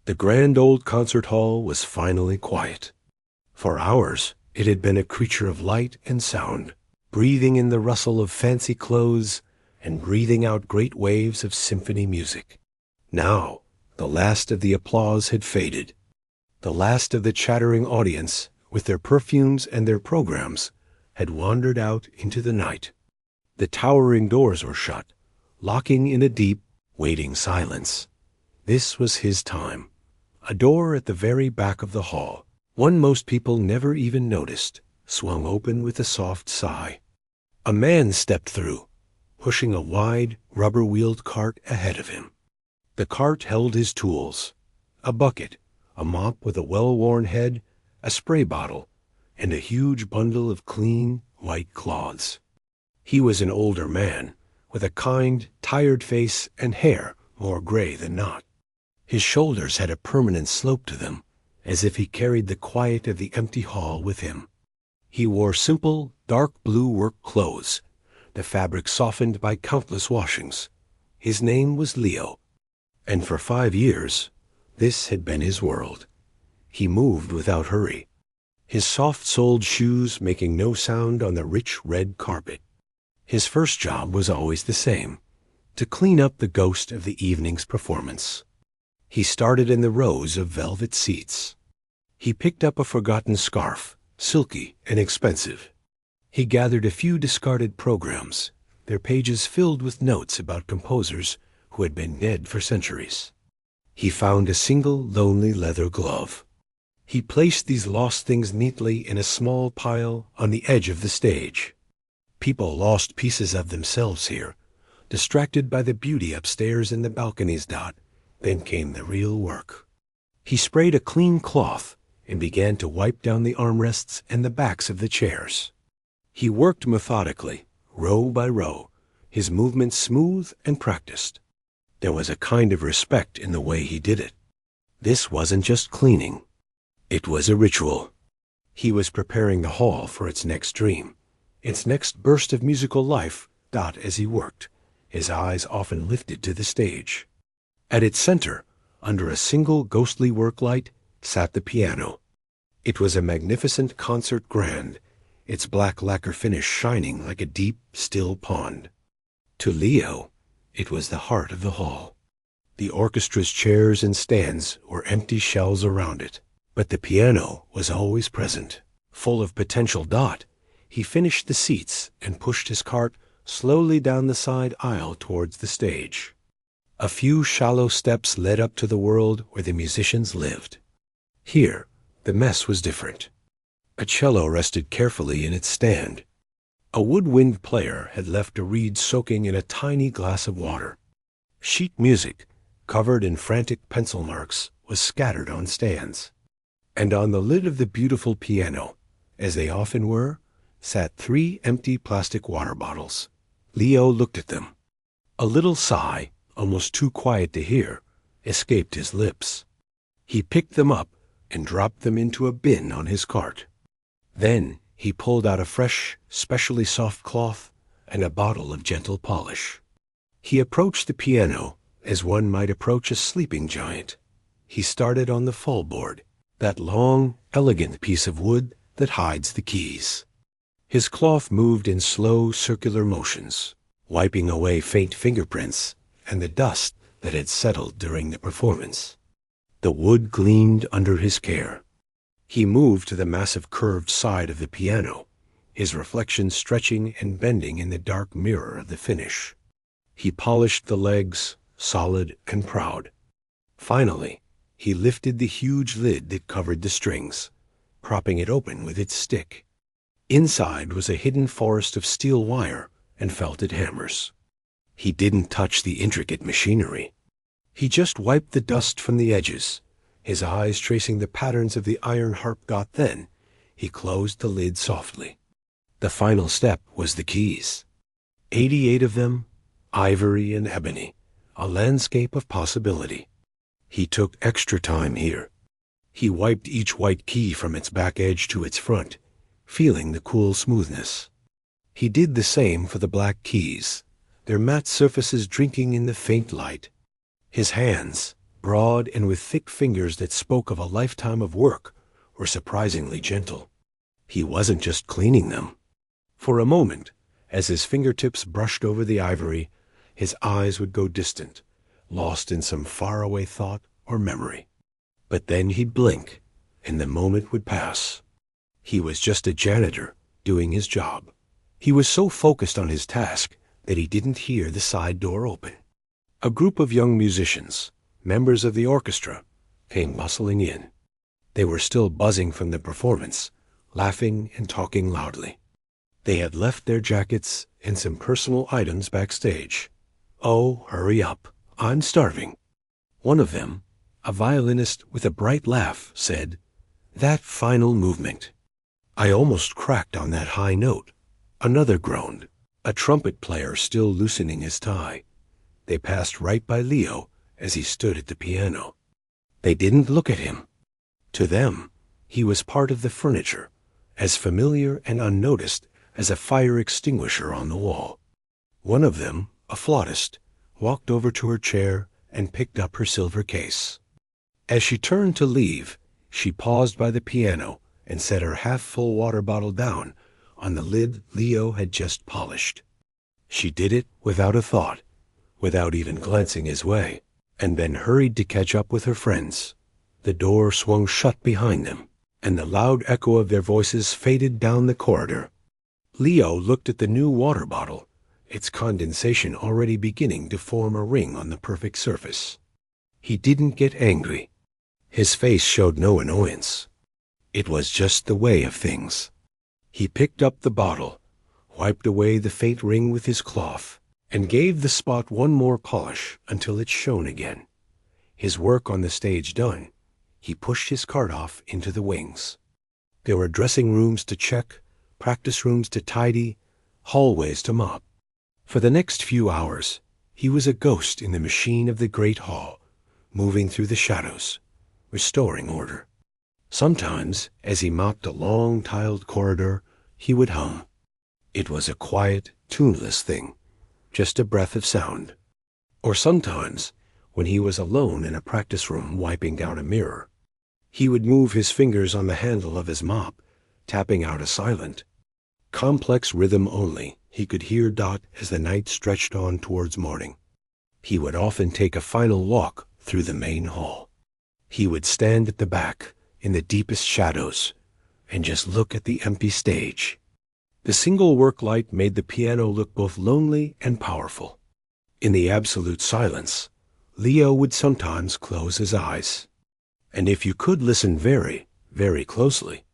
The grand old concert hall was finally quiet. For hours, it had been a creature of light and sound, breathing in the rustle of fancy clothes and breathing out great waves of symphony music. Now, the last of the applause had faded. The last of the chattering audience, with their perfumes and their programs, had wandered out into the night. The towering doors were shut, locking in a deep, waiting silence. This was his time. A door at the very back of the hall, one most people never even noticed, swung open with a soft sigh. A man stepped through, pushing a wide, rubber-wheeled cart ahead of him. The cart held his tools: a bucket, a mop with a well-worn head, a spray bottle, and a huge bundle of clean, white cloths. He was an older man, with a kind, tired face and hair more gray than not. His shoulders had a permanent slope to them, as if he carried the quiet of the empty hall with him. He wore simple, dark blue work clothes, the fabric softened by countless washings. His name was Leo, and for 5 years, this had been his world. He moved without hurry, his soft-soled shoes making no sound on the rich red carpet. His first job was always the same: to clean up the ghost of the evening's performance. He started in the rows of velvet seats. He picked up a forgotten scarf, silky and expensive. He gathered a few discarded programs, their pages filled with notes about composers who had been dead for centuries. He found a single lonely leather glove. He placed these lost things neatly in a small pile on the edge of the stage. People lost pieces of themselves here, distracted by the beauty upstairs in the balconies. Then came the real work. He sprayed a clean cloth and began to wipe down the armrests and the backs of the chairs. He worked methodically, row by row, his movements smooth and practiced. There was a kind of respect in the way he did it. This wasn't just cleaning. It was a ritual. He was preparing the hall for its next dream, its next burst of musical life. As he worked, his eyes often lifted to the stage. At its center, under a single ghostly work light, sat the piano. It was a magnificent concert grand, its black lacquer finish shining like a deep, still pond. To Leo, it was the heart of the hall. The orchestra's chairs and stands were empty shells around it, but the piano was always present, full of potential. He finished the seats and pushed his cart slowly down the side aisle towards the stage. A few shallow steps led up to the world where the musicians lived. Here, the mess was different. A cello rested carefully in its stand. A woodwind player had left a reed soaking in a tiny glass of water. Sheet music, covered in frantic pencil marks, was scattered on stands. And on the lid of the beautiful piano, as they often were, sat 3 empty plastic water bottles. Leo looked at them. A little sigh, almost too quiet to hear, escaped his lips. He picked them up and dropped them into a bin on his cart. Then he pulled out a fresh, specially soft cloth and a bottle of gentle polish. He approached the piano as one might approach a sleeping giant. He started on the fallboard, that long, elegant piece of wood that hides the keys. His cloth moved in slow, circular motions, wiping away faint fingerprints and the dust that had settled during the performance. The wood gleamed under his care. He moved to the massive curved side of the piano, his reflection stretching and bending in the dark mirror of the finish. He polished the legs, solid and proud. Finally, he lifted the huge lid that covered the strings, propping it open with its stick. Inside was a hidden forest of steel wire and felted hammers. He didn't touch the intricate machinery. He just wiped the dust from the edges, his eyes tracing the patterns of the iron harp. Then he closed the lid softly. The final step was the keys. 88 of them, ivory and ebony, a landscape of possibility. He took extra time here. He wiped each white key from its back edge to its front, feeling the cool smoothness. He did the same for the black keys, their matte surfaces drinking in the faint light. His hands, broad and with thick fingers that spoke of a lifetime of work, were surprisingly gentle. He wasn't just cleaning them. For a moment, as his fingertips brushed over the ivory, his eyes would go distant, lost in some faraway thought or memory. But then he'd blink, and the moment would pass. He was just a janitor, doing his job. He was so focused on his task that he didn't hear the side door open. A group of young musicians, members of the orchestra, came bustling in. They were still buzzing from the performance, laughing and talking loudly. They had left their jackets and some personal items backstage. "Oh, hurry up. I'm starving." One of them, a violinist with a bright laugh, said, "That final movement. I almost cracked on that high note." Another groaned, a trumpet player still loosening his tie. They passed right by Leo as he stood at the piano. They didn't look at him. To them, he was part of the furniture, as familiar and unnoticed as a fire extinguisher on the wall. One of them, a flautist, walked over to her chair and picked up her silver case. As she turned to leave, she paused by the piano and set her half-full water bottle down on the lid Leo had just polished. She did it without a thought, without even glancing his way, and then hurried to catch up with her friends. The door swung shut behind them, and the loud echo of their voices faded down the corridor. Leo looked at the new water bottle, its condensation already beginning to form a ring on the perfect surface. He didn't get angry. His face showed no annoyance. It was just the way of things. He picked up the bottle, wiped away the faint ring with his cloth, and gave the spot one more polish until it shone again. His work on the stage done, he pushed his cart off into the wings. There were dressing rooms to check, practice rooms to tidy, hallways to mop. For the next few hours, he was a ghost in the machine of the great hall, moving through the shadows, restoring order. Sometimes, as he mopped a long tiled corridor, he would hum. It was a quiet, tuneless thing, just a breath of sound. Or sometimes, when he was alone in a practice room wiping down a mirror, he would move his fingers on the handle of his mop, tapping out a silent, complex rhythm only he could hear dot as the night stretched on towards morning. He would often take a final walk through the main hall. He would stand at the back, in the deepest shadows, and just look at the empty stage. The single work light made the piano look both lonely and powerful. In the absolute silence, Leo would sometimes close his eyes. And if you could listen very, very closely,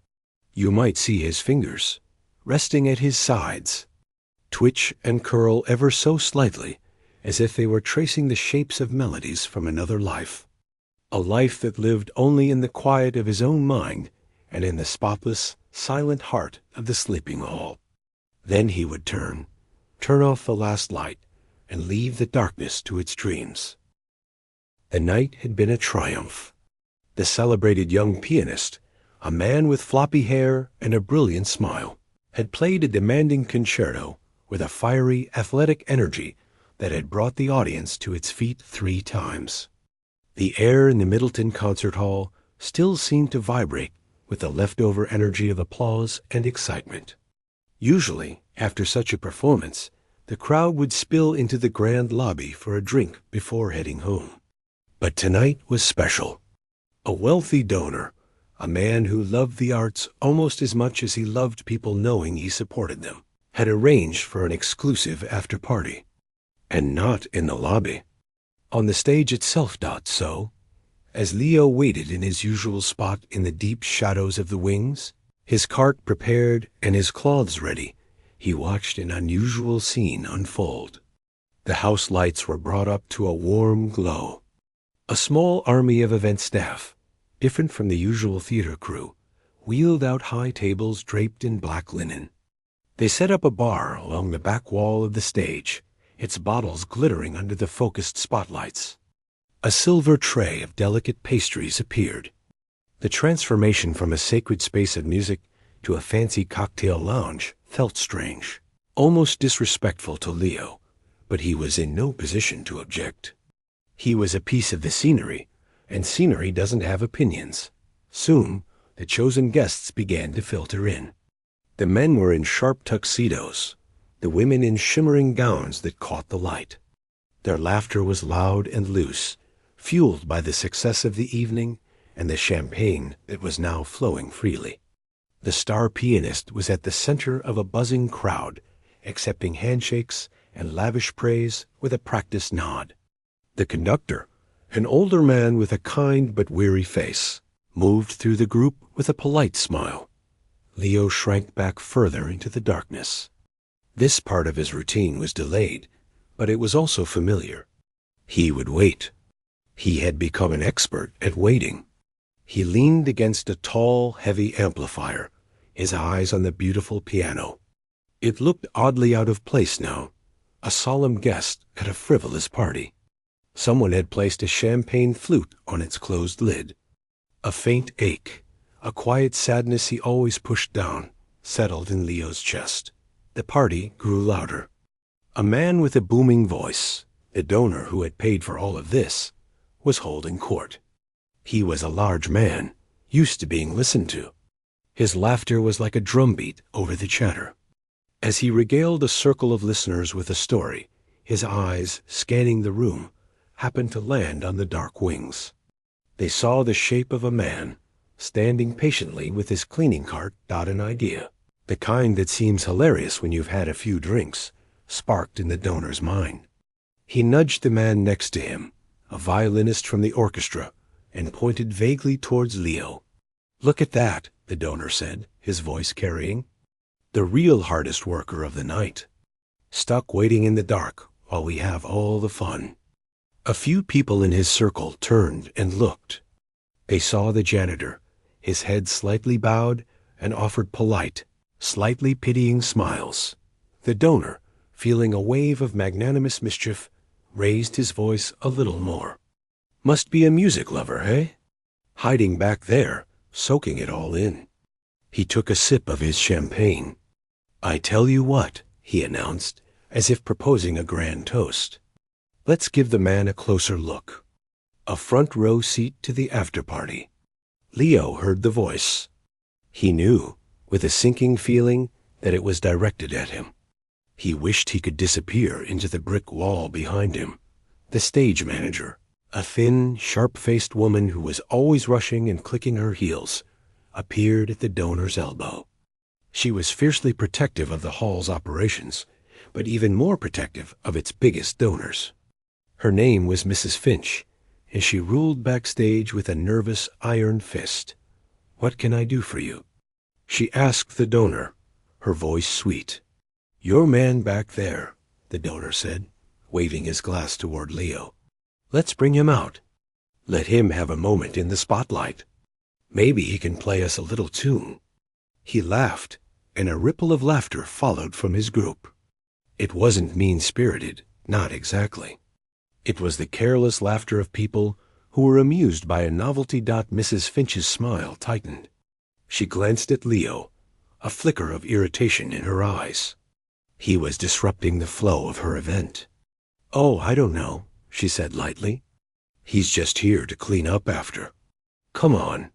you might see his fingers, resting at his sides, twitch and curl ever so slightly, as if they were tracing the shapes of melodies from another life. A life that lived only in the quiet of his own mind and in the spotless, silent heart of the sleeping hall. Then he would turn off the last light, and leave the darkness to its dreams. The night had been a triumph. The celebrated young pianist, a man with floppy hair and a brilliant smile, had played a demanding concerto with a fiery, athletic energy that had brought the audience to its feet 3 times. The air in the Middleton Concert Hall still seemed to vibrate with the leftover energy of applause and excitement. Usually, after such a performance, the crowd would spill into the grand lobby for a drink before heading home. But tonight was special. A wealthy donor, a man who loved the arts almost as much as he loved people knowing he supported them, had arranged for an exclusive after-party. And not in the lobby. On the stage itself. So, as Leo waited in his usual spot in the deep shadows of the wings, his cart prepared and his cloths ready, he watched an unusual scene unfold. The house lights were brought up to a warm glow. A small army of event staff, different from the usual theater crew, wheeled out high tables draped in black linen. They set up a bar along the back wall of the stage, its bottles glittering under the focused spotlights. A silver tray of delicate pastries appeared. The transformation from a sacred space of music to a fancy cocktail lounge felt strange, almost disrespectful to Leo, but he was in no position to object. He was a piece of the scenery, and scenery doesn't have opinions. Soon, the chosen guests began to filter in. The men were in sharp tuxedos, the women in shimmering gowns that caught the light. Their laughter was loud and loose, fueled by the success of the evening and the champagne that was now flowing freely. The star pianist was at the center of a buzzing crowd, accepting handshakes and lavish praise with a practiced nod. The conductor, an older man with a kind but weary face, moved through the group with a polite smile. Leo shrank back further into the darkness. This part of his routine was delayed, but it was also familiar. He would wait. He had become an expert at waiting. He leaned against a tall, heavy amplifier, his eyes on the beautiful piano. It looked oddly out of place now, a solemn guest at a frivolous party. Someone had placed a champagne flute on its closed lid. A faint ache, a quiet sadness he always pushed down, settled in Leo's chest. The party grew louder. A man with a booming voice, the donor who had paid for all of this, was holding court. He was a large man, used to being listened to. His laughter was like a drumbeat over the chatter. As he regaled a circle of listeners with a story, his eyes, scanning the room, happened to land on the dark wings. They saw the shape of a man, standing patiently with his cleaning cart. An idea, the kind that seems hilarious when you've had a few drinks, sparked in the donor's mind. He nudged the man next to him, a violinist from the orchestra, and pointed vaguely towards Leo. "Look at that," the donor said, his voice carrying. "The real hardest worker of the night. Stuck waiting in the dark while we have all the fun." A few people in his circle turned and looked. They saw the janitor, his head slightly bowed, and offered polite, slightly pitying smiles. The donor, feeling a wave of magnanimous mischief, raised his voice a little more. "Must be a music lover, hey? Hiding back there, soaking it all in." He took a sip of his champagne. "I tell you what," he announced, as if proposing a grand toast. "Let's give the man a closer look. A front row seat to the after-party." Leo heard the voice. He knew, with a sinking feeling, that it was directed at him. He wished he could disappear into the brick wall behind him. The stage manager, a thin, sharp-faced woman who was always rushing and clicking her heels, appeared at the donor's elbow. She was fiercely protective of the hall's operations, but even more protective of its biggest donors. Her name was Mrs. Finch, and she ruled backstage with a nervous iron fist. "What can I do for you?" she asked the donor, her voice sweet. "Your man back there," the donor said, waving his glass toward Leo. "Let's bring him out. Let him have a moment in the spotlight. Maybe he can play us a little tune." He laughed, and a ripple of laughter followed from his group. It wasn't mean-spirited, not exactly. It was the careless laughter of people who were amused by a novelty. Mrs. Finch's smile tightened. She glanced at Leo, a flicker of irritation in her eyes. He was disrupting the flow of her event. "Oh, I don't know," she said lightly. "He's just here to clean up after. Come on."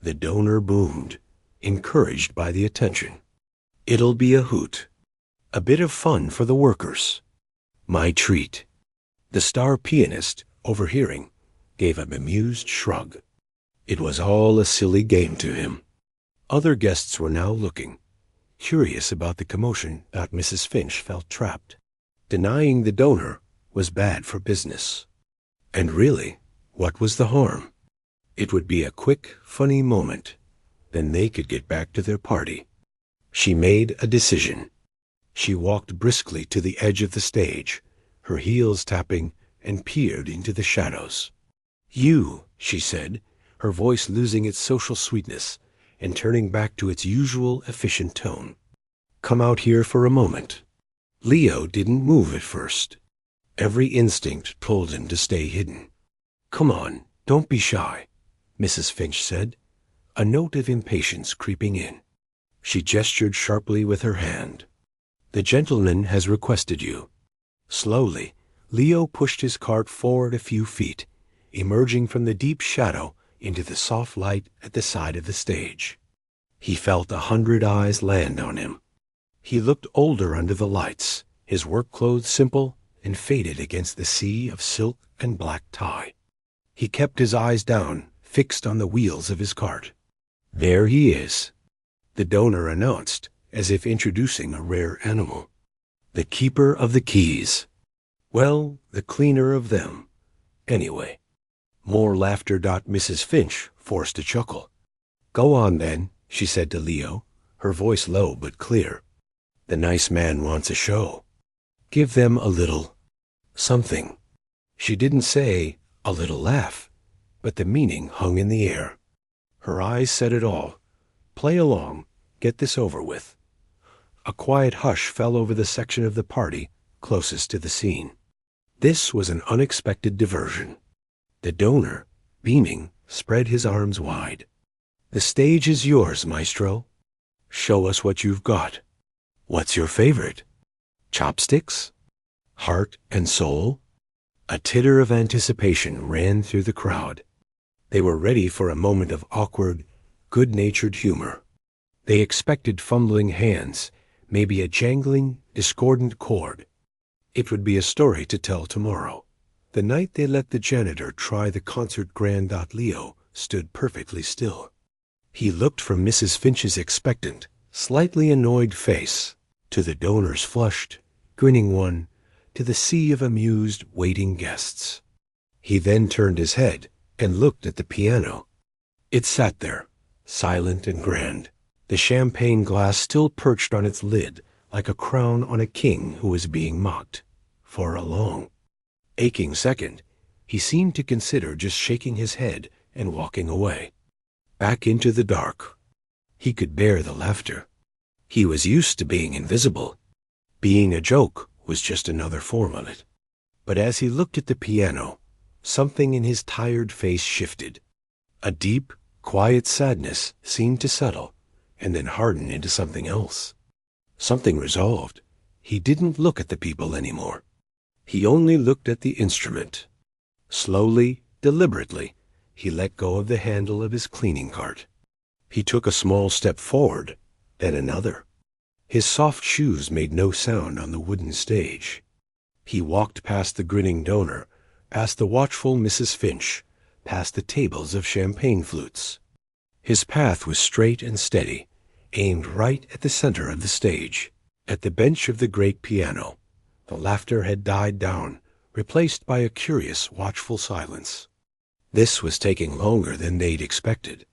The donor boomed, encouraged by the attention. "It'll be a hoot. A bit of fun for the workers. My treat." The star pianist, overhearing, gave a bemused shrug. It was all a silly game to him. Other guests were now looking, curious about the commotion. Mrs. Finch felt trapped. Denying the donor was bad for business. And really, what was the harm? It would be a quick, funny moment. Then they could get back to their party. She made a decision. She walked briskly to the edge of the stage, her heels tapping, and peered into the shadows. "You," she said, her voice losing its social sweetness and turning back to its usual efficient tone. "Come out here for a moment." Leo didn't move at first. Every instinct told him to stay hidden. "Come on, don't be shy," Mrs. Finch said, a note of impatience creeping in. She gestured sharply with her hand. "The gentleman has requested you." Slowly, Leo pushed his cart forward a few feet, emerging from the deep shadow into the soft light at the side of the stage. He felt 100 eyes land on him. He looked older under the lights, his work clothes simple and faded against the sea of silk and black tie. He kept his eyes down, fixed on the wheels of his cart. "There he is," the donor announced, as if introducing a rare animal. "The keeper of the keys. Well, the cleaner of them. Anyway." More laughter. Mrs. Finch forced a chuckle. "Go on, then," she said to Leo, her voice low but clear. "The nice man wants a show. Give them a little something." She didn't say a little laugh, but the meaning hung in the air. Her eyes said it all. Play along. Get this over with. A quiet hush fell over the section of the party closest to the scene. This was an unexpected diversion. The donor, beaming, spread his arms wide. "The stage is yours, maestro. Show us what you've got. What's your favorite? Chopsticks? Heart and soul?" A titter of anticipation ran through the crowd. They were ready for a moment of awkward, good-natured humor. They expected fumbling hands, maybe a jangling, discordant chord. It would be a story to tell tomorrow. The night they let the janitor try the concert grand. Leo stood perfectly still. He looked from Mrs. Finch's expectant, slightly annoyed face to the donor's flushed, grinning one, to the sea of amused, waiting guests. He then turned his head and looked at the piano. It sat there, silent and grand, the champagne glass still perched on its lid like a crown on a king who was being mocked. For a long, aching second, he seemed to consider just shaking his head and walking away, back into the dark. He could bear the laughter. He was used to being invisible. Being a joke was just another form of it. But as he looked at the piano, something in his tired face shifted. A deep, quiet sadness seemed to settle and then harden into something else. Something resolved. He didn't look at the people anymore. He only looked at the instrument. Slowly, deliberately, he let go of the handle of his cleaning cart. He took a small step forward, then another. His soft shoes made no sound on the wooden stage. He walked past the grinning donor, past the watchful Mrs. Finch, past the tables of champagne flutes. His path was straight and steady, aimed right at the center of the stage, at the bench of the great piano. The laughter had died down, replaced by a curious, watchful silence. This was taking longer than they'd expected.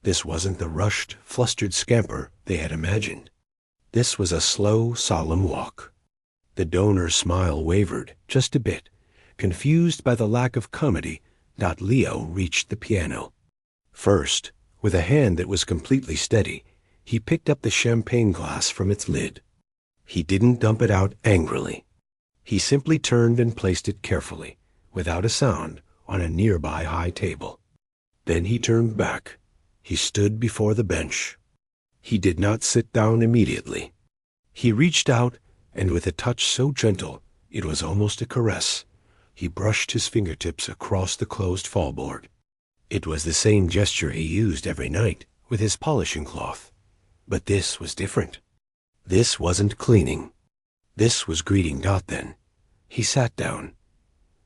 This wasn't the rushed, flustered scamper they had imagined. This was a slow, solemn walk. The donor's smile wavered just a bit, confused by the lack of comedy. Leo reached the piano. First, with a hand that was completely steady, he picked up the champagne glass from its lid. He didn't dump it out angrily. He simply turned and placed it carefully, without a sound, on a nearby high table. Then he turned back. He stood before the bench. He did not sit down immediately. He reached out, and with a touch so gentle it was almost a caress, he brushed his fingertips across the closed fallboard. It was the same gesture he used every night with his polishing cloth. But this was different. This wasn't cleaning. This was greeting. Then he sat down.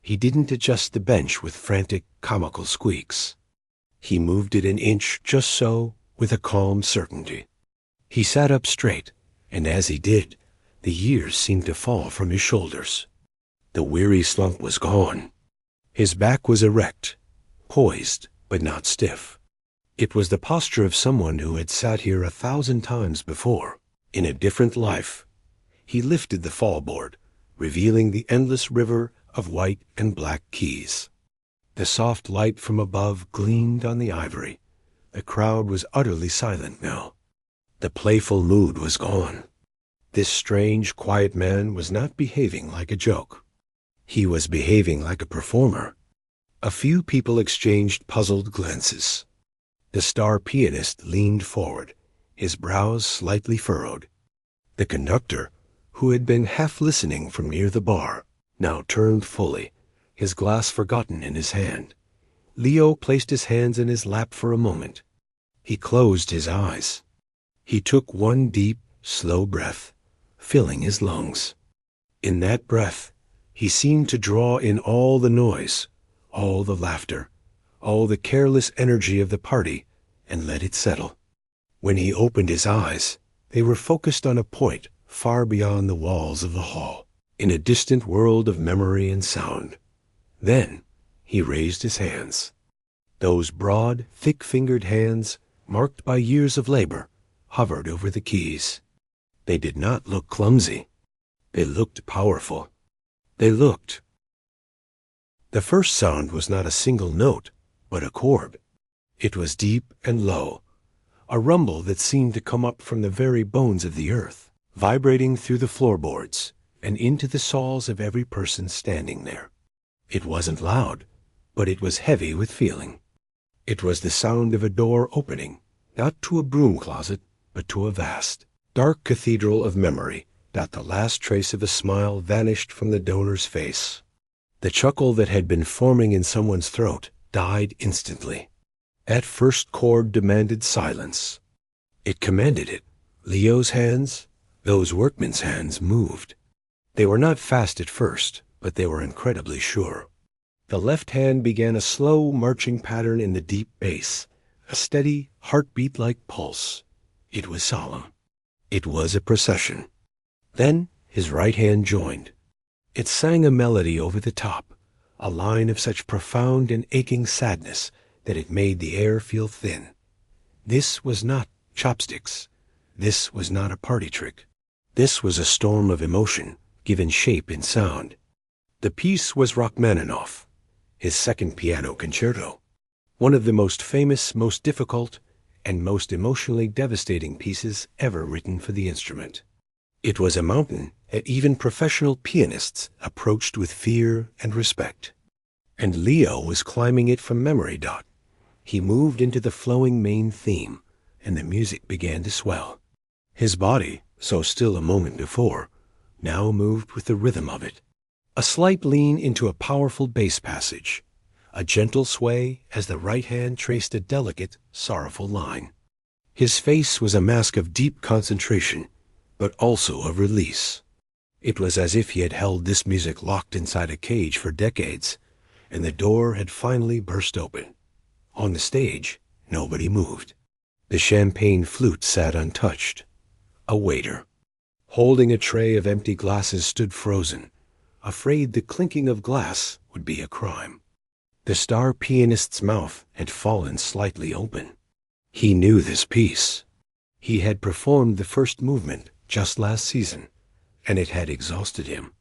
He didn't adjust the bench with frantic, comical squeaks. He moved it an inch just so, with a calm certainty. He sat up straight, and as he did, the years seemed to fall from his shoulders. The weary slump was gone. His back was erect, poised, but not stiff. It was the posture of someone who had sat here 1,000 times before, in a different life. He lifted the fallboard, revealing the endless river of white and black keys. The soft light from above gleamed on the ivory. The crowd was utterly silent now. The playful mood was gone. This strange, quiet man was not behaving like a joke. He was behaving like a performer. A few people exchanged puzzled glances. The star pianist leaned forward, his brows slightly furrowed. The conductor, who had been half listening from near the bar, now turned fully, his glass forgotten in his hand. Leo placed his hands in his lap for a moment. He closed his eyes. He took one deep, slow breath, filling his lungs. In that breath, he seemed to draw in all the noise, all the laughter, all the careless energy of the party, and let it settle. When he opened his eyes, they were focused on a point far beyond the walls of the hall, in a distant world of memory and sound. Then he raised his hands. Those broad, thick-fingered hands, marked by years of labor, hovered over the keys. They did not look clumsy. They looked powerful. They looked. The first sound was not a single note, but a chord. It was deep and low, a rumble that seemed to come up from the very bones of the earth, vibrating through the floorboards and into the souls of every person standing there. It wasn't loud, but it was heavy with feeling. It was the sound of a door opening, not to a broom closet, but to a vast, dark cathedral of memory. Not the last trace of a smile vanished from the donor's face. The chuckle that had been forming in someone's throat died instantly. That first chord demanded silence. It commanded it. Leo's hands, those workmen's hands, moved. They were not fast at first, but they were incredibly sure. The left hand began a slow marching pattern in the deep bass, a steady, heartbeat-like pulse. It was solemn. It was a procession. Then his right hand joined. It sang a melody over the top, a line of such profound and aching sadness that it made the air feel thin. This was not chopsticks. This was not a party trick. This was a storm of emotion, given shape in sound. The piece was Rachmaninoff, his second piano concerto, one of the most famous, most difficult, and most emotionally devastating pieces ever written for the instrument. It was a mountain that even professional pianists approached with fear and respect. And Leo was climbing it from memory. He moved into the flowing main theme, and the music began to swell. His body, so still a moment before, now moved with the rhythm of it. A slight lean into a powerful bass passage, a gentle sway as the right hand traced a delicate, sorrowful line. His face was a mask of deep concentration, but also of release. It was as if he had held this music locked inside a cage for decades, and the door had finally burst open. On the stage, nobody moved. The champagne flute sat untouched. A waiter, holding a tray of empty glasses, stood frozen, afraid the clinking of glass would be a crime. The star pianist's mouth had fallen slightly open. He knew this piece. He had performed the first movement just last season, and it had exhausted him.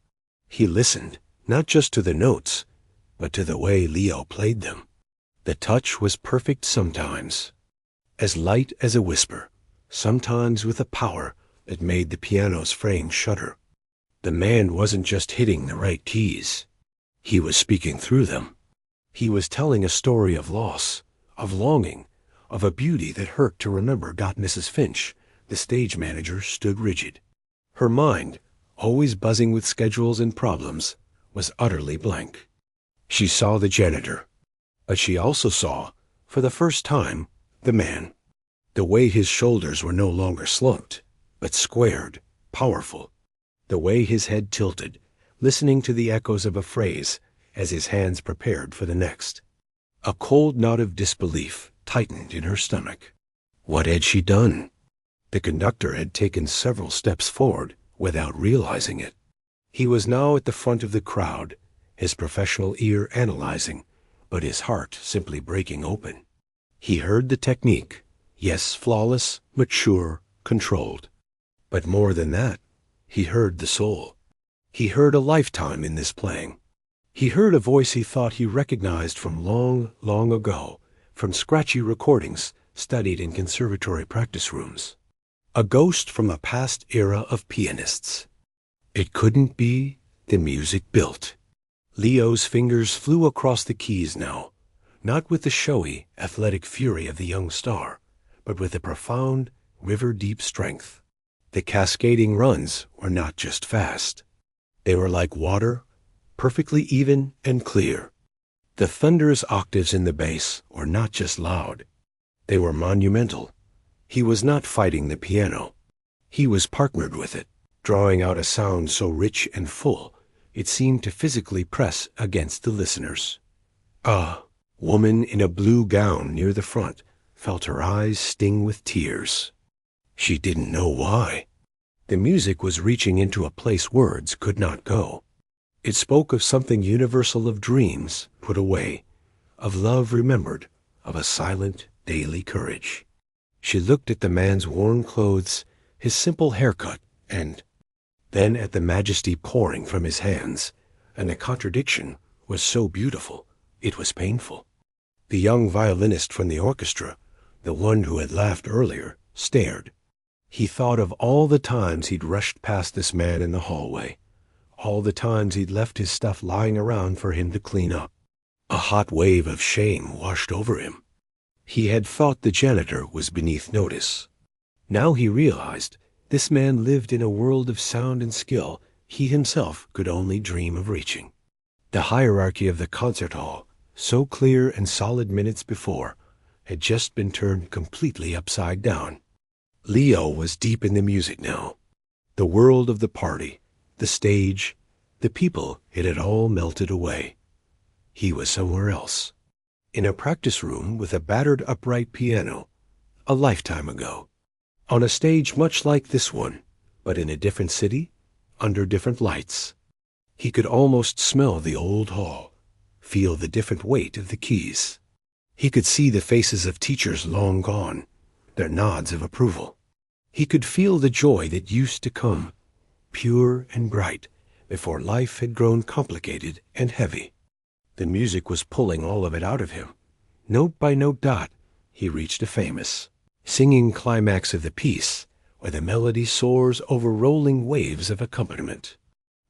He listened, not just to the notes, but to the way Leo played them. The touch was perfect sometimes, as light as a whisper, sometimes with a power that made the piano's frame shudder. The man wasn't just hitting the right keys. He was speaking through them. He was telling a story of loss, of longing, of a beauty that hurt to remember. Mrs. Finch, the stage manager, stood rigid. Her mind, always buzzing with schedules and problems, was utterly blank. She saw the janitor, but she also saw, for the first time, the man. The way his shoulders were no longer slumped, but squared, powerful. The way his head tilted, listening to the echoes of a phrase as his hands prepared for the next. A cold knot of disbelief tightened in her stomach. What had she done? The conductor had taken several steps forward without realizing it. He was now at the front of the crowd, his professional ear analyzing, but his heart simply breaking open. He heard the technique, yes, flawless, mature, controlled. But more than that, he heard the soul. He heard a lifetime in this playing. He heard a voice he thought he recognized from long, long ago, from scratchy recordings studied in conservatory practice rooms. A ghost from a past era of pianists. It couldn't be the music built. Leo's fingers flew across the keys now, not with the showy, athletic fury of the young star, but with a profound, river-deep strength. The cascading runs were not just fast. They were like water, perfectly even and clear. The thunderous octaves in the bass were not just loud. They were monumental. He was not fighting the piano. He was partnered with it, drawing out a sound so rich and full it seemed to physically press against the listeners. A woman in a blue gown near the front felt her eyes sting with tears. She didn't know why. The music was reaching into a place words could not go. It spoke of something universal, of dreams put away, of love remembered, of a silent daily courage. She looked at the man's worn clothes, his simple haircut, and then at the majesty pouring from his hands, and the contradiction was so beautiful, it was painful. The young violinist from the orchestra, the one who had laughed earlier, stared. He thought of all the times he'd rushed past this man in the hallway, all the times he'd left his stuff lying around for him to clean up. A hot wave of shame washed over him. He had thought the janitor was beneath notice. Now he realized this man lived in a world of sound and skill he himself could only dream of reaching. The hierarchy of the concert hall, so clear and solid minutes before, had just been turned completely upside down. Leo was deep in the music now. The world of the party, the stage, the people, it had all melted away. He was somewhere else, in a practice room with a battered upright piano, a lifetime ago, on a stage much like this one, but in a different city, under different lights. He could almost smell the old hall, feel the different weight of the keys. He could see the faces of teachers long gone, their nods of approval. He could feel the joy that used to come, pure and bright, before life had grown complicated and heavy. The music was pulling all of it out of him. Note by note dot, he reached a famous, singing climax of the piece, where the melody soars over rolling waves of accompaniment.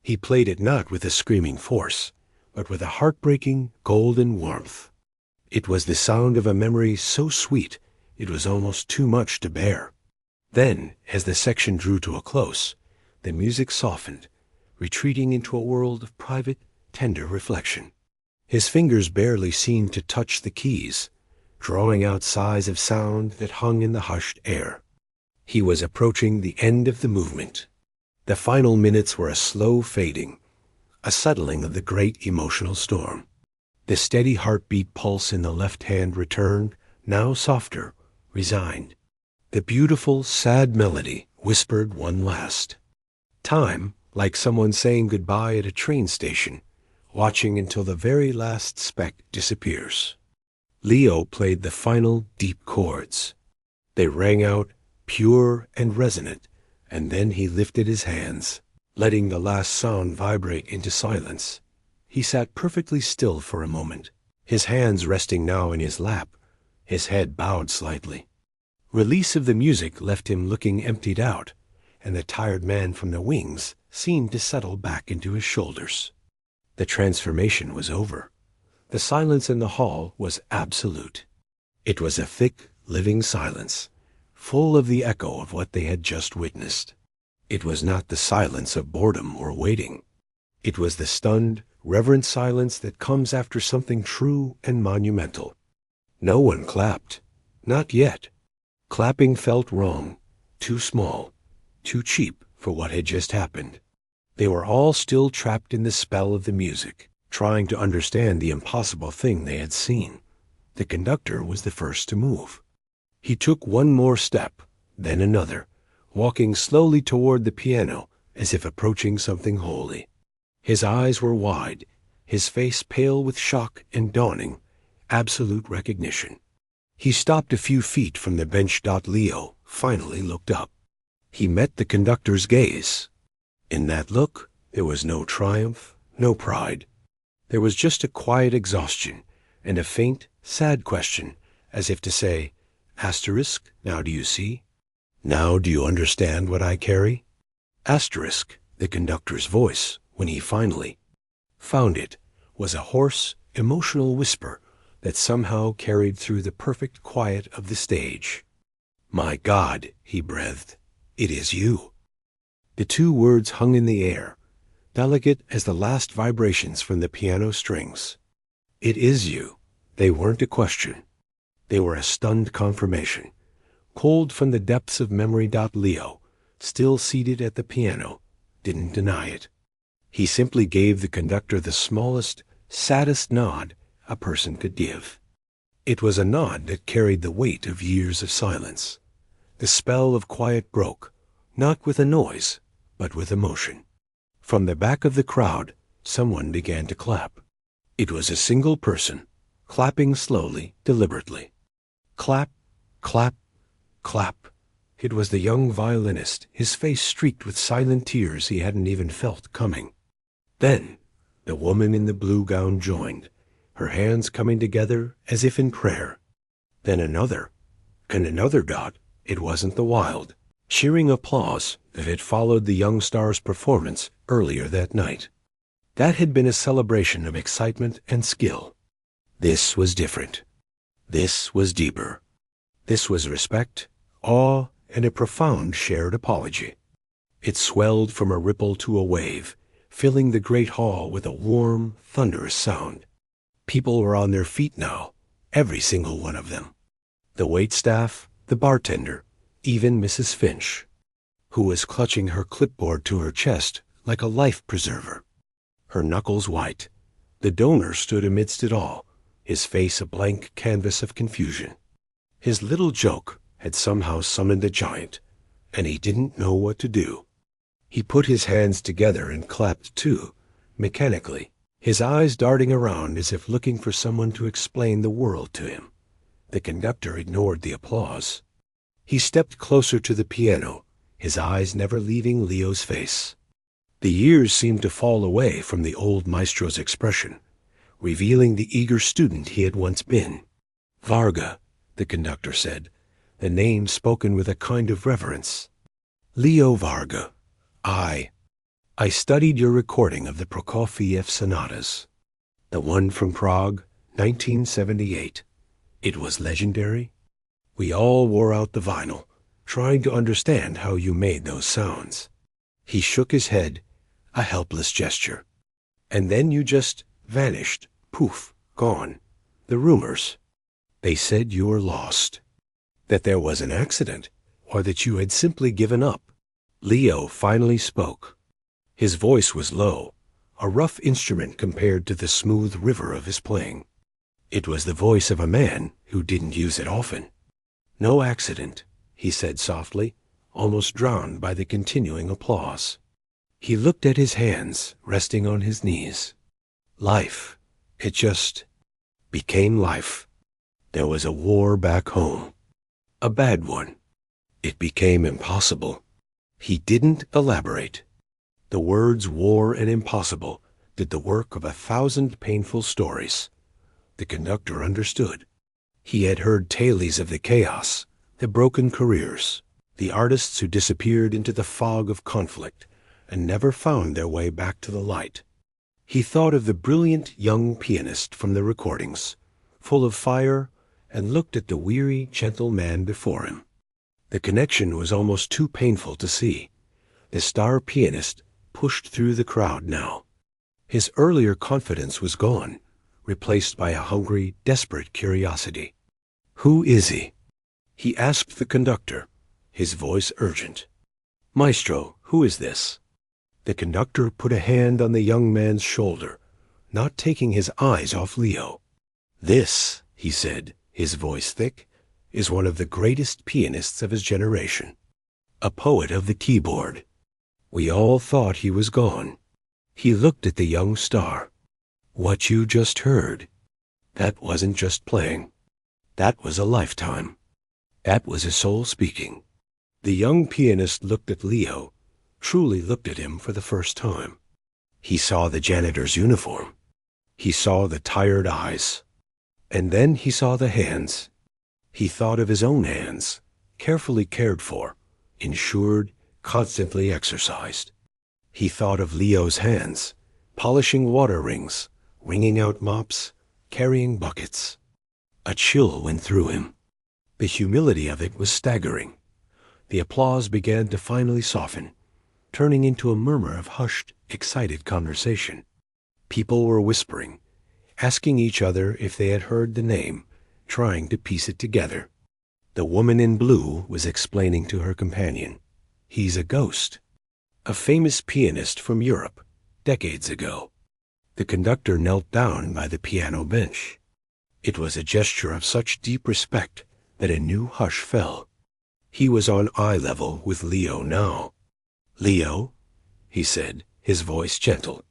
He played it not with a screaming force, but with a heartbreaking, golden warmth. It was the sound of a memory so sweet it was almost too much to bear. Then, as the section drew to a close, the music softened, retreating into a world of private, tender reflection. His fingers barely seemed to touch the keys, drawing out sighs of sound that hung in the hushed air. He was approaching the end of the movement. The final minutes were a slow fading, a settling of the great emotional storm. The steady heartbeat pulse in the left hand returned, now softer, resigned. The beautiful, sad melody whispered one last. Time, like someone saying goodbye at a train station, watching until the very last speck disappears. Leo played the final deep chords. They rang out, pure and resonant, and then he lifted his hands, letting the last sound vibrate into silence. He sat perfectly still for a moment, his hands resting now in his lap, his head bowed slightly. Release of the music left him looking emptied out, and the tired man from the wings seemed to settle back into his shoulders. The transformation was over. The silence in the hall was absolute. It was a thick, living silence, full of the echo of what they had just witnessed. It was not the silence of boredom or waiting. It was the stunned, reverent silence that comes after something true and monumental. No one clapped. Not yet. Clapping felt wrong, too small, too cheap for what had just happened. They were all still trapped in the spell of the music, trying to understand the impossible thing they had seen. The conductor was the first to move. He took one more step, then another, walking slowly toward the piano as if approaching something holy. His eyes were wide, his face pale with shock and dawning, absolute recognition. He stopped a few feet from the bench. Leo finally looked up. He met the conductor's gaze. In that look, there was no triumph, no pride. There was just a quiet exhaustion and a faint, sad question, as if to say, Asterisk, now do you see? Now do you understand what I carry? Asterisk, the conductor's voice, when he finally found it, was a hoarse, emotional whisper that somehow carried through the perfect quiet of the stage. My God, he breathed, it is you. The two words hung in the air, delicate as the last vibrations from the piano strings. "It is you." They weren't a question. They were a stunned confirmation. Cold from the depths of memory. Leo, still seated at the piano, didn't deny it. He simply gave the conductor the smallest, saddest nod a person could give. It was a nod that carried the weight of years of silence. The spell of quiet broke, not with a noise, but with emotion. From the back of the crowd, someone began to clap. It was a single person, clapping slowly, deliberately. Clap, clap, clap. It was the young violinist, his face streaked with silent tears he hadn't even felt coming. Then, the woman in the blue gown joined, her hands coming together as if in prayer. Then another, and another. It wasn't the wild, cheering applause that had followed the young star's performance earlier that night. That had been a celebration of excitement and skill. This was different. This was deeper. This was respect, awe, and a profound shared apology. It swelled from a ripple to a wave, filling the great hall with a warm, thunderous sound. People were on their feet now, every single one of them. The waitstaff, the bartender, even Mrs. Finch, who was clutching her clipboard to her chest like a life preserver, her knuckles white. The donor stood amidst it all, his face a blank canvas of confusion. His little joke had somehow summoned a giant, and he didn't know what to do. He put his hands together and clapped too, mechanically, his eyes darting around as if looking for someone to explain the world to him. The conductor ignored the applause. He stepped closer to the piano, his eyes never leaving Leo's face. The years seemed to fall away from the old maestro's expression, revealing the eager student he had once been. "Varga," the conductor said, the name spoken with a kind of reverence. "Leo Varga. I studied your recording of the Prokofiev sonatas. The one from Prague, 1978. It was legendary. We all wore out the vinyl, trying to understand how you made those sounds." He shook his head, a helpless gesture. "And then you just vanished, poof, gone. The rumors. They said you were lost, that there was an accident, or that you had simply given up." Leo finally spoke. His voice was low, a rough instrument compared to the smooth river of his playing. It was the voice of a man who didn't use it often. "No accident," he said softly, almost drowned by the continuing applause. He looked at his hands resting on his knees. Life. It just became life. There was a war back home. A bad one. It became impossible. He didn't elaborate. The words war and impossible did the work of 1,000 painful stories. The conductor understood. He had heard tales of the chaos, the broken careers, the artists who disappeared into the fog of conflict and never found their way back to the light. He thought of the brilliant young pianist from the recordings, full of fire, and looked at the weary, gentle man before him. The connection was almost too painful to see. The star pianist pushed through the crowd now. His earlier confidence was gone, replaced by a hungry, desperate curiosity. "Who is he?" he asked the conductor, his voice urgent. "Maestro, who is this?" The conductor put a hand on the young man's shoulder, not taking his eyes off Leo. "This," he said, his voice thick, "is one of the greatest pianists of his generation. A poet of the keyboard. We all thought he was gone." He looked at the young star. "What you just heard, that wasn't just playing. That was a lifetime. That was his soul speaking." The young pianist looked at Leo, truly looked at him for the first time. He saw the janitor's uniform. He saw the tired eyes. And then he saw the hands. He thought of his own hands, carefully cared for, insured, constantly exercised. He thought of Leo's hands, polishing water rings, wringing out mops, carrying buckets. A chill went through him. The humility of it was staggering. The applause began to finally soften, turning into a murmur of hushed, excited conversation. People were whispering, asking each other if they had heard the name, trying to piece it together. The woman in blue was explaining to her companion, "He's a ghost. A famous pianist from Europe, decades ago." The conductor knelt down by the piano bench. It was a gesture of such deep respect that a new hush fell. He was on eye level with Leo now. "Leo," he said, his voice gentle,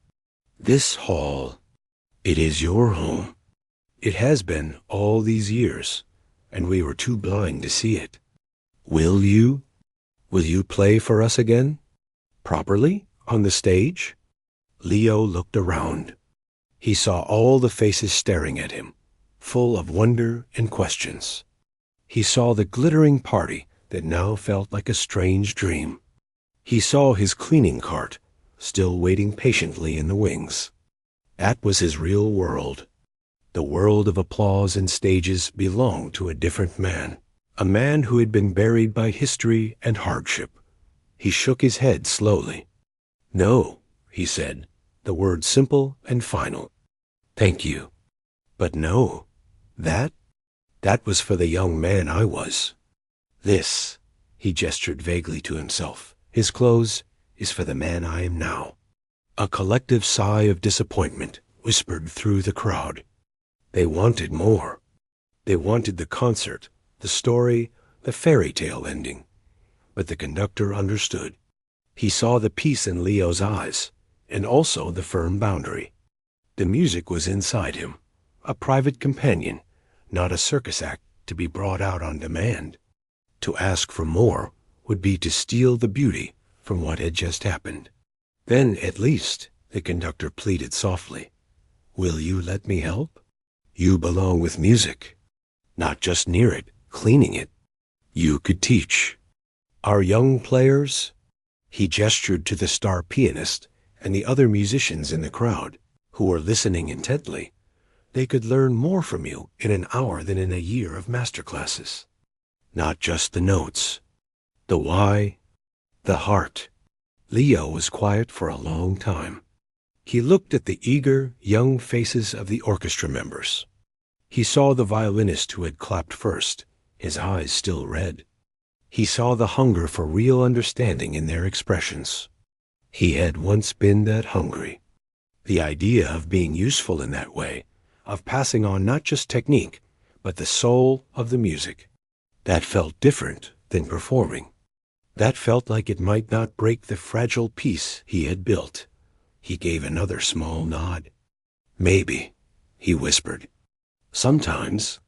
"this hall, it is your home. It has been all these years, and we were too blind to see it. Will you play for us again? Properly, on the stage?" Leo looked around. He saw all the faces staring at him, full of wonder and questions. He saw the glittering party that now felt like a strange dream. He saw his cleaning cart, still waiting patiently in the wings. That was his real world. The world of applause and stages belonged to a different man, a man who had been buried by history and hardship. He shook his head slowly. "No," he said, the word simple and final. "Thank you. But no, that was for the young man I was. This," he gestured vaguely to himself, his clothes, "is for the man I am now." A collective sigh of disappointment whispered through the crowd. They wanted more. They wanted the concert, the story, the fairy tale ending. But the conductor understood. He saw the peace in Leo's eyes, and also the firm boundary. The music was inside him, a private companion, not a circus act to be brought out on demand. To ask for more would be to steal the beauty from what had just happened. "Then, at least," the conductor pleaded softly, "will you let me help? You belong with music, not just near it, cleaning it. You could teach. Our young players," he gestured to the star pianist and the other musicians in the crowd, who were listening intently, "they could learn more from you in an hour than in a year of master classes. Not just the notes, the why, the heart." Leo was quiet for a long time. He looked at the eager, young faces of the orchestra members. He saw the violinist who had clapped first, his eyes still red. He saw the hunger for real understanding in their expressions. He had once been that hungry. The idea of being useful in that way, of passing on not just technique, but the soul of the music, that felt different than performing. That felt like it might not break the fragile peace he had built. He gave another small nod. "Maybe," he whispered. "Sometimes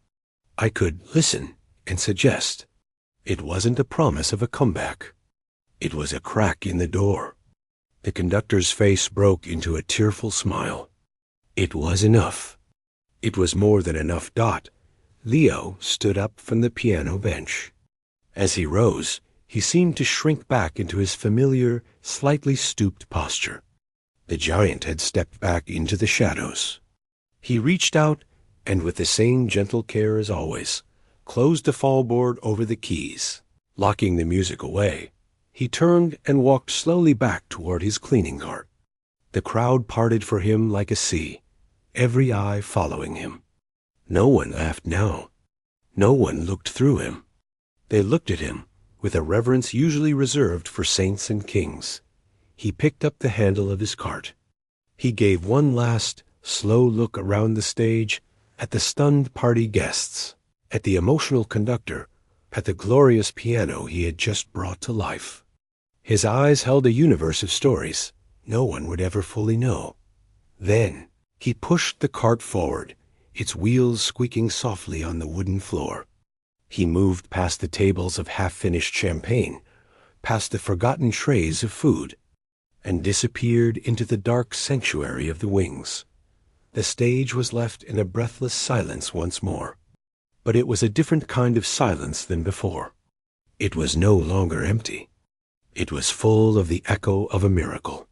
I could listen and suggest." It wasn't a promise of a comeback. It was a crack in the door. The conductor's face broke into a tearful smile. It was enough. It was more than enough. Leo stood up from the piano bench. As he rose, he seemed to shrink back into his familiar, slightly stooped posture. The giant had stepped back into the shadows. He reached out and, with the same gentle care as always, closed the fallboard over the keys. Locking the music away, he turned and walked slowly back toward his cleaning cart. The crowd parted for him like a sea, every eye following him. No one laughed now. No one looked through him. They looked at him with a reverence usually reserved for saints and kings. He picked up the handle of his cart. He gave one last, slow look around the stage, at the stunned party guests, at the emotional conductor, at the glorious piano he had just brought to life. His eyes held a universe of stories no one would ever fully know. Then he pushed the cart forward, its wheels squeaking softly on the wooden floor. He moved past the tables of half-finished champagne, past the forgotten trays of food, and disappeared into the dark sanctuary of the wings. The stage was left in a breathless silence once more. But it was a different kind of silence than before. It was no longer empty. It was full of the echo of a miracle.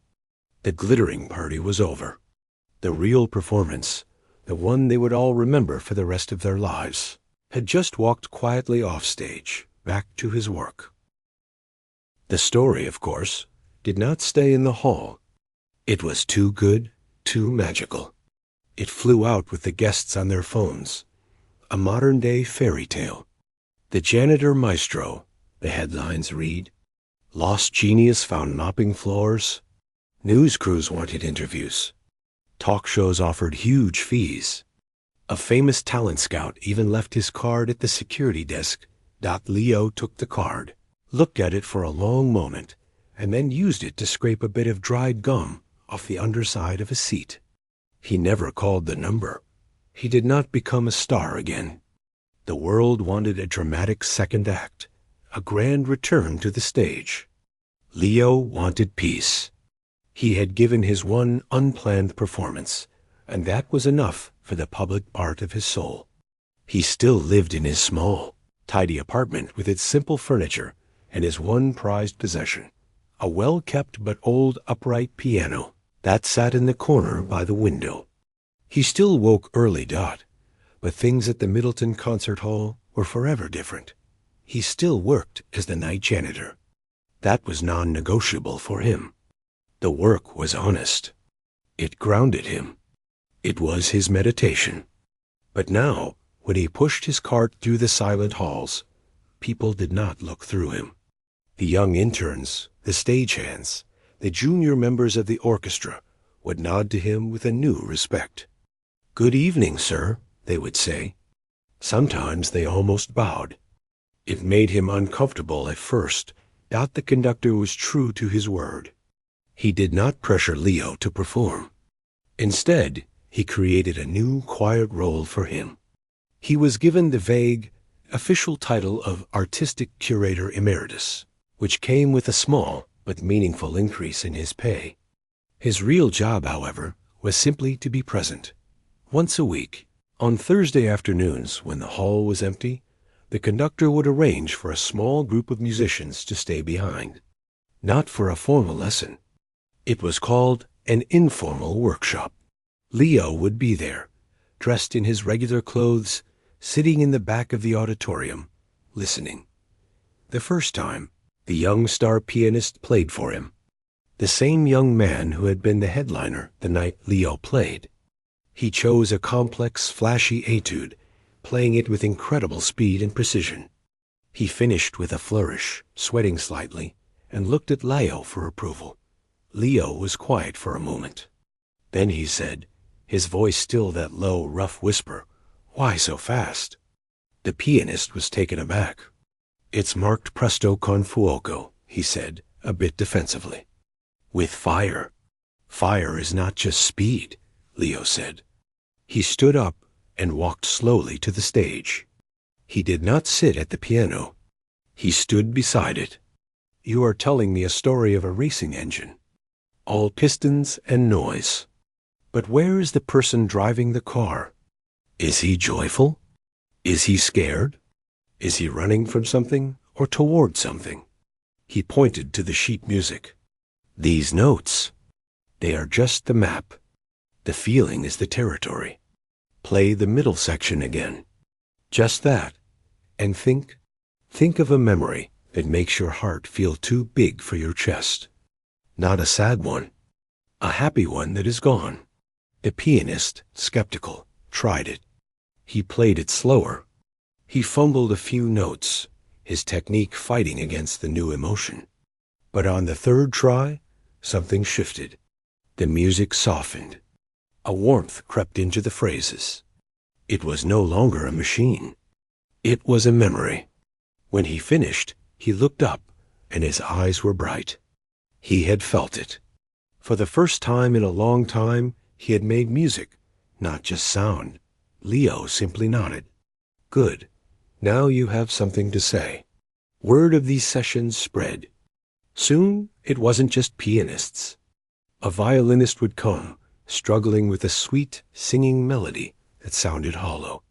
The glittering party was over. The real performance, the one they would all remember for the rest of their lives, had just walked quietly off stage, back to his work. The story, of course, did not stay in the hall. It was too good, too magical. It flew out with the guests on their phones. A modern-day fairy tale. The Janitor Maestro, the headlines read. Lost genius found mopping floors. News crews wanted interviews. Talk shows offered huge fees. A famous talent scout even left his card at the security desk. Leo took the card, looked at it for a long moment, and then used it to scrape a bit of dried gum off the underside of a seat. He never called the number. He did not become a star again. The world wanted a dramatic second act, a grand return to the stage. Leo wanted peace. He had given his one unplanned performance, and that was enough for the public part of his soul. He still lived in his small, tidy apartment with its simple furniture and his one prized possession, a well-kept but old upright piano that sat in the corner by the window. He still woke early, but things at the Middleton Concert Hall were forever different. He still worked as the night janitor. That was non-negotiable for him. The work was honest. It grounded him. It was his meditation. But now, when he pushed his cart through the silent halls, people did not look through him. The young interns, the stagehands, the junior members of the orchestra would nod to him with a new respect. "Good evening, sir," they would say. Sometimes they almost bowed. It made him uncomfortable at first. The conductor was true to his word. He did not pressure Leo to perform. Instead, he created a new quiet role for him. He was given the vague, official title of Artistic Curator Emeritus, which came with a small but meaningful increase in his pay. His real job, however, was simply to be present. Once a week, on Thursday afternoons when the hall was empty, the conductor would arrange for a small group of musicians to stay behind. Not for a formal lesson. It was called an informal workshop. Leo would be there, dressed in his regular clothes, sitting in the back of the auditorium, listening. The first time, the young star pianist played for him. The same young man who had been the headliner the night Leo played. He chose a complex, flashy etude, playing it with incredible speed and precision. He finished with a flourish, sweating slightly, and looked at Leo for approval. Leo was quiet for a moment. Then he said, his voice still that low, rough whisper, "Why so fast?" The pianist was taken aback. "It's marked presto con fuoco," he said, a bit defensively. "With fire. Fire is not just speed," Leo said. He stood up and walked slowly to the stage. He did not sit at the piano. He stood beside it. "You are telling me a story of a racing engine. All pistons and noise. But where is the person driving the car? Is he joyful? Is he scared? Is he running from something or toward something?" He pointed to the sheet music. "These notes, they are just the map. The feeling is the territory. Play the middle section again. Just that. And think of a memory that makes your heart feel too big for your chest. Not a sad one. A happy one that is gone." The pianist, skeptical, tried it. He played it slower. He fumbled a few notes, his technique fighting against the new emotion. But on the third try, something shifted. The music softened. A warmth crept into the phrases. It was no longer a machine. It was a memory. When he finished, he looked up, and his eyes were bright. He had felt it. For the first time in a long time, he had made music, not just sound. Leo simply nodded. "Good. Now you have something to say." Word of these sessions spread. Soon, it wasn't just pianists. A violinist would come, struggling with a sweet, singing melody that sounded hollow.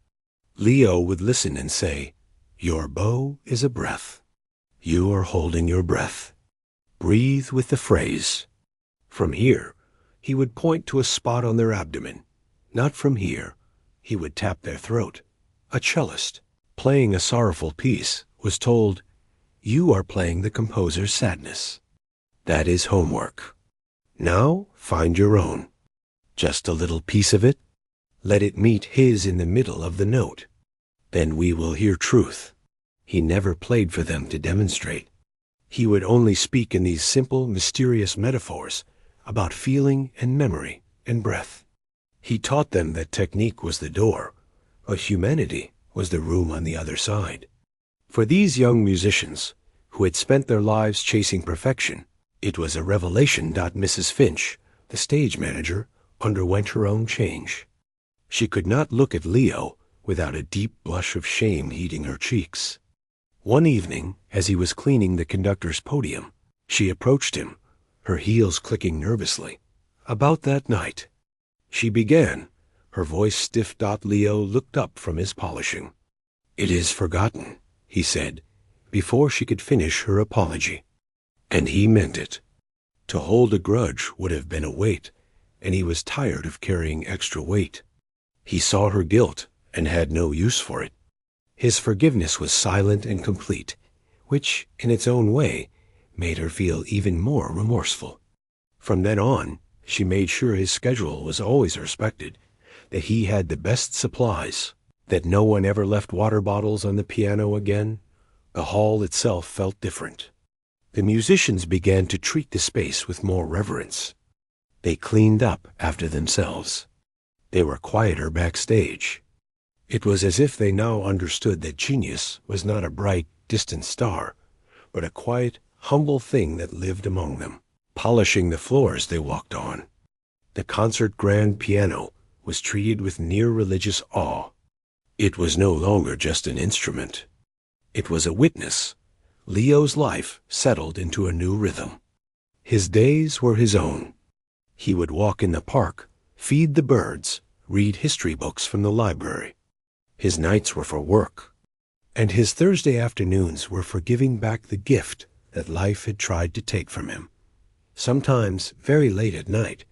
Leo would listen and say, "Your bow is a breath. You are holding your breath. Breathe with the phrase." From here, he would point to a spot on their abdomen. Not from here. He would tap their throat. A cellist, playing a sorrowful piece, was told, "You are playing the composer's sadness." That is homework. Now find your own. Just a little piece of it, Let it meet his in the middle of the note. Then we will hear truth. He never played for them to demonstrate. He would only speak in these simple, mysterious metaphors about feeling and memory and breath. He taught them that technique was the door, but humanity was the room on the other side. For these young musicians, who had spent their lives chasing perfection, it was a revelation. Mrs. Finch, the stage manager, underwent her own change. She could not look at Leo without a deep blush of shame heating her cheeks. One evening, as he was cleaning the conductor's podium, she approached him, her heels clicking nervously. About that night, she began, her voice stiff. Leo looked up from his polishing. "It is forgotten," he said, before she could finish her apology. And he meant it. To hold a grudge would have been a weight, and he was tired of carrying extra weight. He saw her guilt and had no use for it. His forgiveness was silent and complete, which, in its own way, made her feel even more remorseful. From then on, she made sure his schedule was always respected, that he had the best supplies, that no one ever left water bottles on the piano again. The hall itself felt different. The musicians began to treat the space with more reverence. They cleaned up after themselves. They were quieter backstage. It was as if they now understood that genius was not a bright, distant star, but a quiet, humble thing that lived among them, polishing the floors they walked on. The concert grand piano was treated with near religious awe. It was no longer just an instrument. It was a witness. Leo's life settled into a new rhythm. His days were his own. He would walk in the park, feed the birds, read history books from the library. His nights were for work, and his Thursday afternoons were for giving back the gift that life had tried to take from him. Sometimes, very late at night,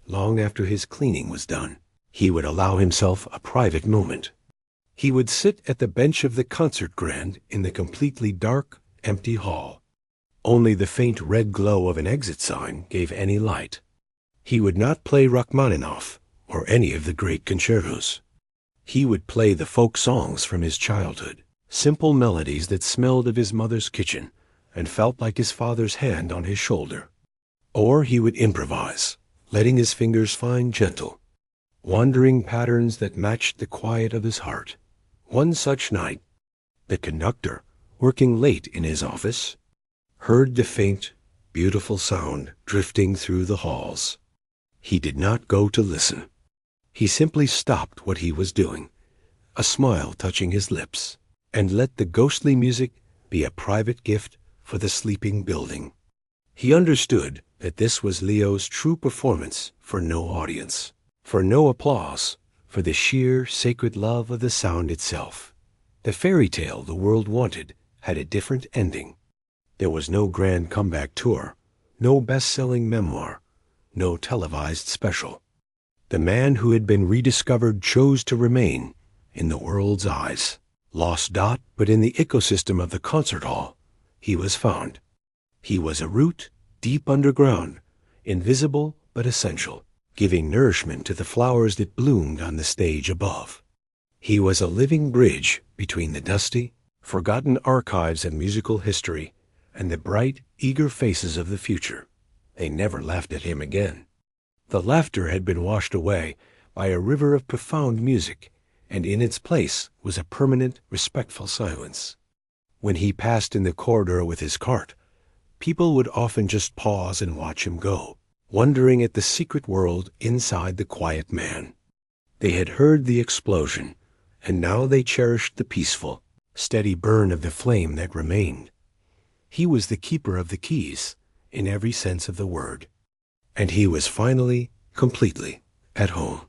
long after his cleaning was done, he would allow himself a private moment. He would sit at the bench of the concert grand in the completely dark, empty hall. Only the faint red glow of an exit sign gave any light. He would not play Rachmaninoff or any of the great concertos. He would play the folk songs from his childhood, simple melodies that smelled of his mother's kitchen and felt like his father's hand on his shoulder. Or he would improvise, letting his fingers find gentle, wandering patterns that matched the quiet of his heart. One such night, the conductor, working late in his office, heard the faint, beautiful sound drifting through the halls. He did not go to listen. He simply stopped what he was doing, a smile touching his lips, and let the ghostly music be a private gift for the sleeping building. He understood that this was Leo's true performance for no audience, for no applause, for the sheer, sacred love of the sound itself. The fairy tale the world wanted had a different ending. There was no grand comeback tour, no best-selling memoir, no televised special. The man who had been rediscovered chose to remain in the world's eyes. Lost, but in the ecosystem of the concert hall, he was found. He was a root deep underground, invisible but essential, giving nourishment to the flowers that bloomed on the stage above. He was a living bridge between the dusty, forgotten archives of musical history and the bright, eager faces of the future. They never laughed at him again. The laughter had been washed away by a river of profound music, and in its place was a permanent, respectful silence. When he passed in the corridor with his cart, people would often just pause and watch him go, wondering at the secret world inside the quiet man. They had heard the explosion, and now they cherished the peaceful, steady burn of the flame that remained. He was the keeper of the keys, in every sense of the word, and he was finally, completely, at home.